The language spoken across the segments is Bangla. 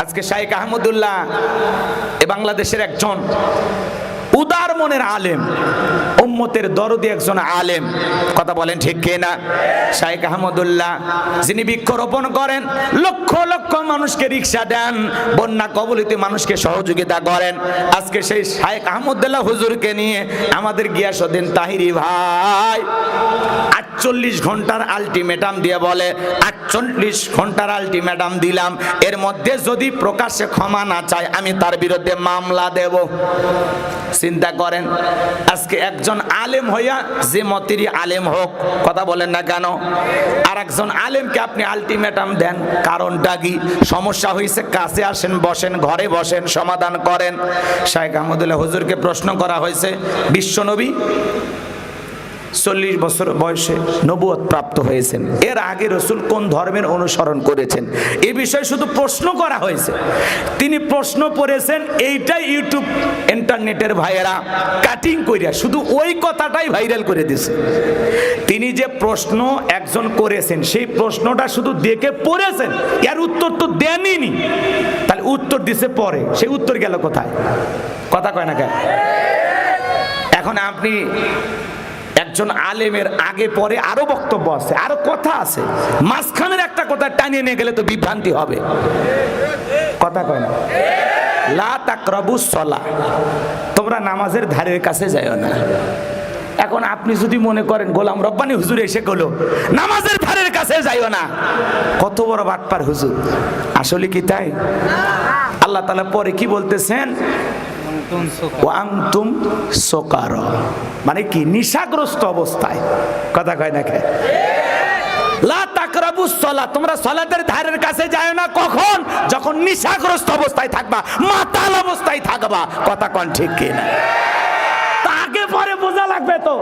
আজকে শাইখ আহমদুল্লাহ এ বাংলাদেশের একজন উদার মনের আলেম, উম্মতের দরদি একজন আলেম। কথা বলেন ঠিক কিনা? শাইখ আহমদুল্লাহ যিনি বৃক্ষরোপণ করেন, লক্ষ লক্ষ মানুষকে রিক্সা দেন, বন্যা কবলিত মানুষকে সহযোগিতা করেন। আজকে সেই শাইখ আহমদুল্লাহ হুজুরকে নিয়ে আমাদের গিয়াসউদ্দিন তাহিরি ভাই 48 ঘন্টার আলটিমেটাম দিয়ে বলে 48 ঘন্টার আলটিমেটাম দিলাম, এর মধ্যে যদি প্রকাশ্যে ক্ষমা না চায় আমি তার বিরুদ্ধে মামলা দেব। চিন্তা করেন, আজকে একজন আলেম হইয়া যে মতেরই আলেম হোক, কথা বলেন না কেন, আর একজন আলেমকে আপনি আলটিমেটাম দেন, কারণটা কি? সমস্যা হয়েছে, কাছে আসেন, বসেন, ঘরে বসেন, সমাধান করেন। শাইখ আহমদুল্লাহ হুজুরকে প্রশ্ন করা হয়েছে, বিশ্বনবী 40 বছর বয়সে নবুয়ত প্রাপ্ত হয়েছেন, এর আগে রসুল কোন ধর্মের অনুসরণ করেছেন, এই বিষয়ে শুধু প্রশ্ন করা হয়েছে। তিনি প্রশ্ন করেছেন, এইটাই ইউটিউব ইন্টারনেটের ভাইয়েরা কাটিং করিয়া শুধু ওই কথাটাই ভাইরাল করে দিয়েছে। তিনি যে প্রশ্ন একজন করেছেন, সেই প্রশ্নটা শুধু দেখে পড়েছেন, এর উত্তর তো দেনইনি, তাহলে উত্তর দিছে পরে, সেই উত্তর গেল কোথায়? কথা কয় না কেন? এখন আপনি একজন আলেমের আগে পরে আরো বক্তব্য আছে, আরো কথা আছে, মাঝখানের একটা কথা টানিয়ে নিয়ে গেলে তো বিভ্রান্তি হবে। কথা কয় না? লা তাকরাবুস সালাহ, তোমরা নামাজের ধারের কাছে যাও না। এখন আপনি যদি মনে করেন গোলাম রব্বানী হুজুর এসে গেলো নামাজের ধারের কাছে যাইও না, কত বড় বাটপার হুজুর! আসলে কি তাই? আল্লাহ তাআলা পরে কি বলতেছেন? ওয়ান্তুম সুকারা, মানে কি? নিশাগ্রস্ত অবস্থায়। কথা কয় না কে? লা তাকরাবুস সালাহ, তোমরা সালাতের ধারের কাছে যাও না। কখন? যখন নিশাগ্রস্ত অবস্থায় থাকবা, মাতাল অবস্থায় থাকবা। কথা কোন ঠিক কিনা? তা আগে পরে বোঝা লাগবে তো।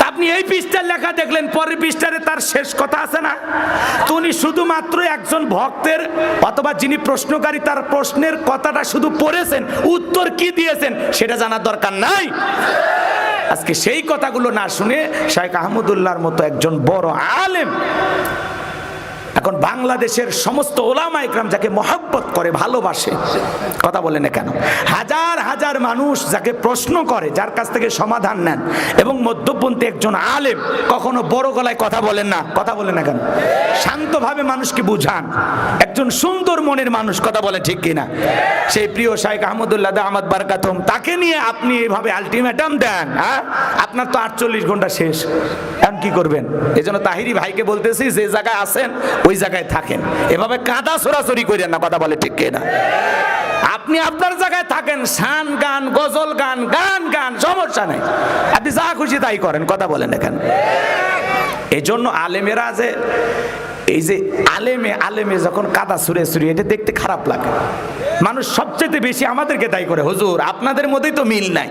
আপনি এই পৃষ্ঠার লেখা দেখলেন, পরের পৃষ্ঠারে তার শেষ কথা আছে না? তিনি শুধুমাত্র একজন ভক্তের অথবা যিনি প্রশ্নকারী তার প্রশ্নের কথাটা শুধু পড়েছেন, উত্তর কি দিয়েছেন সেটা জানার দরকার নাই। আজকে সেই কথাগুলো না শুনে শাইখ আহমদুল্লাহর মতো একজন বড় আলেম, এখন বাংলাদেশের সমস্ত ওলামা ইকরাম যাকে মহব্বত করে, ভালোবাসে, কথা বলে না কেন, হাজার হাজার মানুষ যাকে প্রশ্ন করে, যার কাছ থেকে সমাধান নেন, এবং মধ্যপন্থী একজন আলেম কখনো বড় গলায় কথা বলেন না। কথা বলে না কেন? শান্তভাবে মানুষকে বুঝান, একজন সুন্দর মনের মানুষ। কথা বলে ঠিক কিনা? সেই প্রিয় শাইখ আহমদুল্লাহ দামাত বারকাতুহুম, তাকে নিয়ে আপনি এইভাবে আলটিমেটাম দেন, হ্যাঁ? আপনার তো 48 ঘন্টা শেষ, এখন কি করবেন? এজন্য তাহিরি ভাইকে বলতেছি, যে জায়গায় আছেন ওই জায়গায় থাকেন, এভাবে কাদা ছোড়াছড়ি করেন না। কথা বলে ঠিক কিনা? আপনি আপনার জায়গায় থাকেন, শান গান, গজল গান, গান গান, সমস্যা নাই, আপনি যা খুশি তাই করেন। কথা বলেন এখানে। এই জন্য আলেমেরা যে এই যে আলেমে যখন কাদা ছুঁড়ে ছুঁড়ে, এটা দেখতে খারাপ লাগে। মানুষ সবচেয়ে বেশি আমাদেরকে দায়ী করে, হুজুর আপনাদের মধ্যেই তো মিল নাই।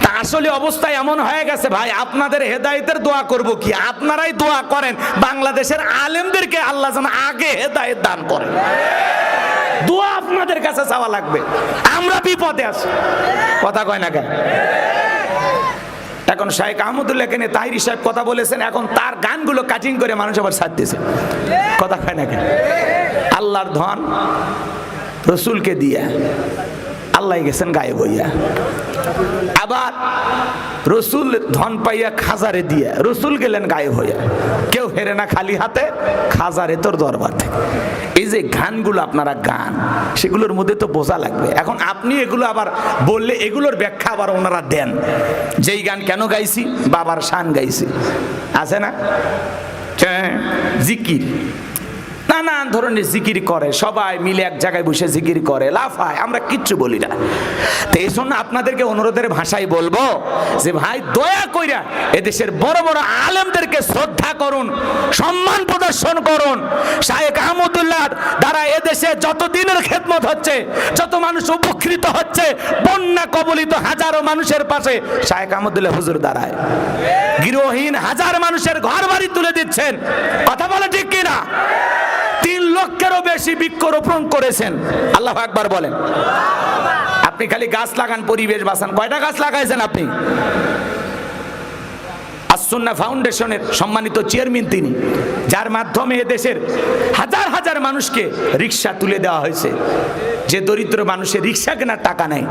তা আসলে অবস্থা এমন হয়ে গেছে ভাই, আপনাদের হেদায়েতের দোয়া করব কি? আপনারাই দোয়া করেন বাংলাদেশের আলেমদেরকে আল্লাহ যেন আগে হেদায়েত দান করেন। দোয়া আপনাদের কাছে চাওয়া লাগবে, আমরা বিপদে আছি। কথা কয় না কেন? এখন শাইখ আহমদুল্লাহ কেন তাহিরি সাহেব কথা বলেছেন, এখন তার গানগুলো কাটিং করে মানুষ আবার ছাড়তেছে। কথা কয় না কেন? আল্লাহর ধন রসুলকে দিয়া আল্লাহ গেছেন গায়েব হইয়া, আবার রসুল ধন পাইয়া খাজারে দিয়া রসুল গেলেন গায়েব হইয়া। কেউ হেরে না খালি হাতে, খাজারে তোর দরবার থেকে। এই যে গানগুলো আপনারা গান, সেগুলোর মধ্যে তো বোঝা লাগবে। এখন আপনি এগুলো আবার বললে এগুলোর ব্যাখ্যা আবার ওনারা দেন, যেই গান কেন গাইছি, বাবার শান গাইছি, আছে না? জিকির, নানান ধরনের জিকির করে, সবাই মিলে এক জায়গায় বসে জিকির করে, লাফায়, আমরা কিচ্ছু বলি না। তো এই জন্য আপনাদেরকে অনুরোধের ভাষায় বলবো যে ভাই, দয়া কইরা এদেশের বড় বড় আলেমদেরকে শ্রদ্ধা করুন, সম্মান প্রদর্শন করুন। শাইখ আহমদুল্লাহ দ্বারা এদেশে যত দিনের খেদমত হচ্ছে, যত মানুষ উপকৃত হচ্ছে, বন্যা কবলিত হাজারো মানুষের পাশে শাইখ আহমদুল্লাহ হুজুর দাঁড়ায়, গৃহহীন হাজার মানুষের ঘর বাড়ি তুলে দিচ্ছেন। কথা বলে ঠিক কিনা? 3 লক্ষেরও বেশি বৃক্ষরোপণ করেছেন। আল্লাহু আকবার বলেন। আপনি খালি গাছ লাগান, পরিবেশ বাঁচান, কয়টা গাছ লাগাইছেন আপনি? আসুন্নাহ ফাউন্ডেশনের সম্মানিত চেয়ারম্যান তিনি, যার মাধ্যমে এদেশের হাজার হাজার মানুষকে রিক্সা তুলে দেওয়া হয়েছে। যে দরিদ্র মানুষের রিক্সা কেনার টাকা নেই,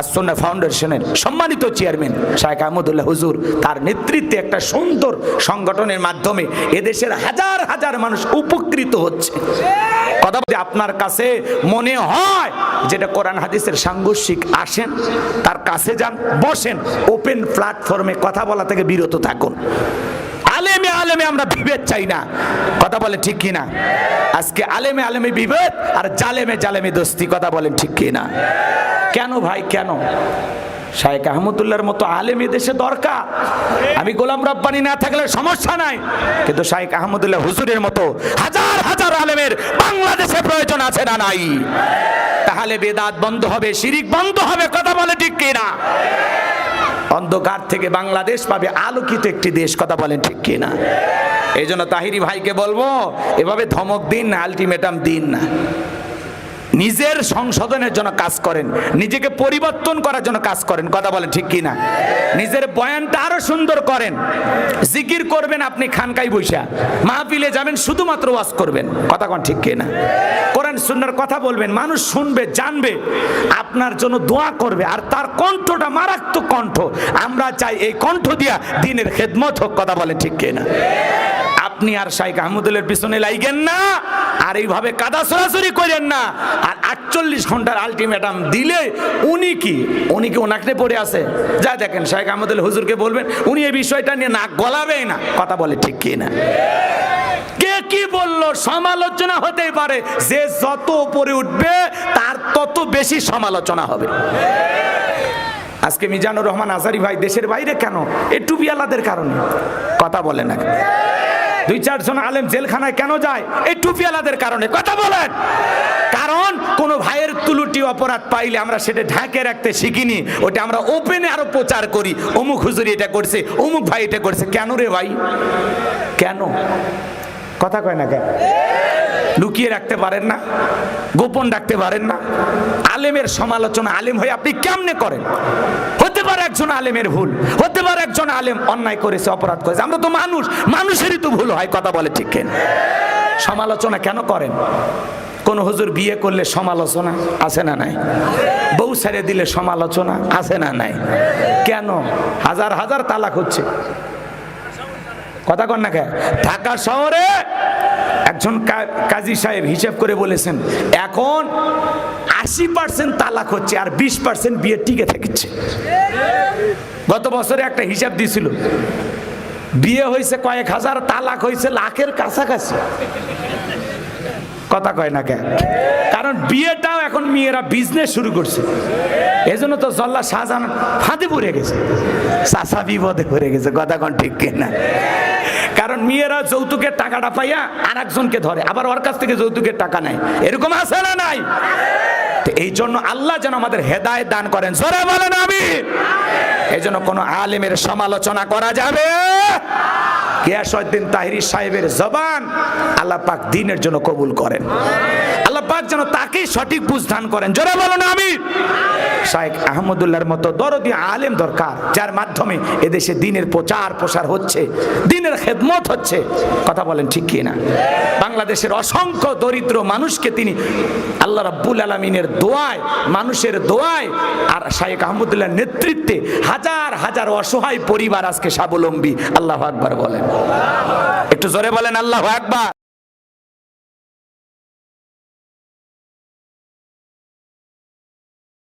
আসুন্নাহ ফাউন্ডেশনের সম্মানিত চেয়ারম্যান শাইখ আহমদুল্লাহ হুজুর, তার নেতৃত্বে একটা সুন্দর সংগঠনের মাধ্যমে এদেশের হাজার হাজার মানুষ উপকৃত হচ্ছে। কথা বলতে আপনার কাছে মনে হয় যেটা কোরআন হাদিসের সাংঘর্ষিক, আসেন তার কাছে যান, বসেন, ওপেন প্ল্যাটফর্মে কথা বলা থেকে বিরত থাকুন। আলেমে আলেমে আমরা বিভেদ চাই না, কথা বলেন ঠিক কিনা? আজকে আলেমে আলেমে বিভেদ আর জালেমে জালেমে দোস্তি, কথা বলেন ঠিক কিনা? কেন ভাই কেন? শাইখ আহমদুল্লাহর মতো আলেম দেশে দরকার। আমি গোলাম রব্বানী না থাকলে সমস্যা নাই, কিন্তু শাইখ আহমদুল্লাহ হুজুরের মতো হাজার হাজার আলেমের বাংলাদেশে প্রয়োজন আছে না নাই? তাহলে বেদাত বন্ধ হবে, শিরিক বন্ধ হবে, কথা বলে ঠিক কিনা? অন্ধকার থেকে বাংলাদেশ পাবে আলোকিত একটি দেশ, কথা বলেন ঠিক কিনা? এই জন্য তাহিরি ভাইকে বলবো, এভাবে ধমক দিন না, আলটিমেটাম দিন না, নিজের সংশোধনের জন্য কাজ করেন, নিজেকে পরিবর্তন করার জন্য কাজ করেন, কথা বলেন ঠিক কিনা? নিজের বয়ানটা আরো সুন্দর করেন, জিকির করবেন, আপনি খানকায় বৈশা মাহফিলে যাবেন, শুধুমাত্র ওয়াজ করবেন, কথা কোন ঠিক কিনা? কোরআন সুন্নাহর কথা বলবেন, মানুষ শুনবে, জানবে, আপনার জন্য দোয়া করবে, আর তার কণ্ঠটা মারাত্মক কণ্ঠ। আমরা চাই এই কণ্ঠ দিয়া দ্বীনের খেদমত হোক, কথা বলেন ঠিক কিনা? আপনি আর শাইখ আহমদুল্লাহর পিছনে লাইগেন না, আর এইভাবে কাদা সরাসরি করেন না। আর 48 ঘন্টার আলটিমেটাম দিলে উনি কি ওনাকে পড়ে আছে? যা দেখেন শাইখ আহমদুল্লাহ হুজুরকে বলবেন, উনি এই বিষয়টা নিয়ে নাক গলাবেই না, কথা বলে ঠিক কি না? কে কি বললো সমালোচনা হতেই পারে, যে যত উপরে উঠবে তার তত বেশি সমালোচনা হবে। আজকে মিজানুর রহমান আজারি ভাই দেশের বাইরে কেন? এই টুপিওয়ালাদের কারণে, কথা বলে না? 2-4 জন আলেম জেলখানায় কেন যায়? এই টুপিওয়ালাদের কারণে, কথা বলেন। কারণ কোন ভাইয়ের তুলুটি অপরাধ পাইলে আমরা সেটা ঢাকে রাখতে শিখিনি, ওটা আমরা ওপেনে আরো প্রচার করি, অমুক হুজুরি এটা করছে, অমুক ভাই এটা করছে। কেন রে ভাই, কেন? কথা কয় না কেন? লুকিয়ে রাখতে পারেন না, গোপন রাখতে পারেন না? আলেমের সমালোচনা আলেম হয়ে আপনি কেমনে করেন? হতে পারে একজন আলেমের ভুল, হতে পারে একজন আলেম অন্যায় করেছে, অপরাধ করেছে, আমরা তো মানুষ, মানুষেরই তো ভুল হয়, কথা বলে ঠিক কেন? সমালোচনা কেন করেন? কোন হুজুর বিয়ে করলে সমালোচনা আছে না নাই? বউ ছেড়ে দিলে সমালোচনা আছে না নাই? কেন? হাজার হাজার তালাক হচ্ছে, কথা কন না কেন? ঢাকা শহরে একজন কাজী সাহেব হিসাব করে বলেছেন, এখন 80% তালাক হচ্ছে আর 20% বিয়ে টিকে থাকছে। গত বছরে একটা হিসাব দিয়েছিল, বিয়ে হয়েছে কয়েক হাজার, তালাক হয়েছে লাখের কাছাকাছি, কথা কয় না কেন? কারণ বিয়েটাও এখন মেয়েরা বিজনেস শুরু করছে। এজন্য তো জল্লা শাহজাহান ফাঁদে পড়ে গেছে, চাষা বিপদে পড়ে গেছে, কথা কন ঠিক কিনা? কারণ মেয়েরা যৌতুকের টাকাটা পাইয়া আর একজনকে ধরে, আবার ওর কাছ থেকে যৌতুকের টাকা নেয়, এরকম আছে না নাই? এই জন্য আল্লাহ যেন আমাদের হেদায়েত দান করেন, জোরে বলেন আমিন। এই জন্য কোনো আলেমের সমালোচনা করা যাবে? গিয়াসউদ্দিন তাহিরি সাহেবের জবান আল্লাহ পাক দ্বীনের জন্য কবুল করেন, আল্লাহ পাক যেন তাকে সঠিক বুঝ দান করেন, জোরে বলেন আমিন। শাইখ আহমদুল্লাহর মতো দরদি আলেম দরকার, যার মাধ্যমে এদেশে দ্বীনের প্রচার প্রসার হচ্ছে, দ্বীনের খেদমত হচ্ছে, কথা বলেন ঠিক কি না? বাংলাদেশের অসংখ্য দরিদ্র মানুষকে তিনি আল্লাহ রাব্বুল আলামিনের দোয়ায়, মানুষের দোয়ায় আর শাইখ আহমদুল্লাহর নেতৃত্বে হাজার হাজার অসহায় পরিবার আজকে স্বাবলম্বী। আল্লাহু আকবার বলেন, একটু জোরে বলেন আল্লাহু আকবার।